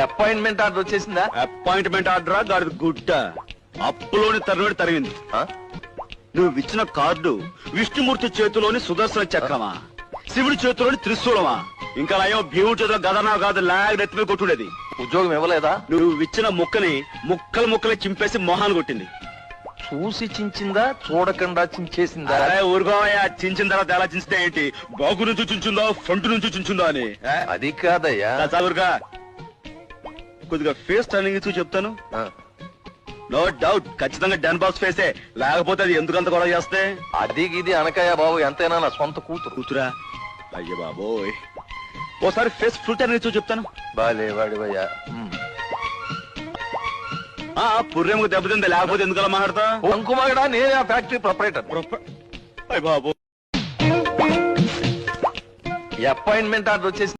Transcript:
Appointment order వచ్చేసిందా? Appointment ఆర్డరా గాడి గుడ్డ అప్పులోని తరుణుడి తరిగింది. నువ్వు ఇచ్చిన కార్డు విష్ణుమూర్తి చేతిలోని సుదర్శన చక్రమా, శివుడి చేతిలోని త్రిశూలమా, ఇంకా నయం భీముడి చేతిలో గదనా కాదు లాగ్ నెత్తిమే కొట్టుడేది. ఉద్యోగం ఇవ్వలేదా? నువ్వు ఇచ్చిన ముక్కని ముక్కలు ముక్కలు చింపేసి మొహాన్ని కొట్టింది. చూసి చించిందా చూడకుండా చించేసిందా? అరే ఊరుకోవయ్యా, చించిన తర్వాత ఎలా చించితే ఏంటి, బాగు నుంచి చించుందా ఫ్రంట్ నుంచి చించుందా అని. అది కాదయ్యా. ఊరుగా కొద్దిగా ఫేస్ టర్నింగ్ ఇచ్చి చెప్తాను. నో డౌట్ ఖచ్చితంగా డన్ బాక్స్ ఫేసే, లేకపోతే అది ఎందుకంత గొడవ చేస్తే. అది ఇది అనకాయ బాబు, ఎంతైనా నా సొంత కూతురా. అయ్య బాబోయ్, ఓసారి ఫేస్ ఫుల్ టర్నింగ్ ఇచ్చి చెప్తాను. బాలే వాడివయ్యా. పుర్రెముకు దెబ్బతింది, లేకపోతే ఎందుకలా మాట్లాడతా. అంకుమాగడా, నేనే ఆ ఫ్యాక్టరీ ప్రొపరేటర్. అయ్య బాబు, అపాయింట్మెంట్ ఆర్డర్ వచ్చేసి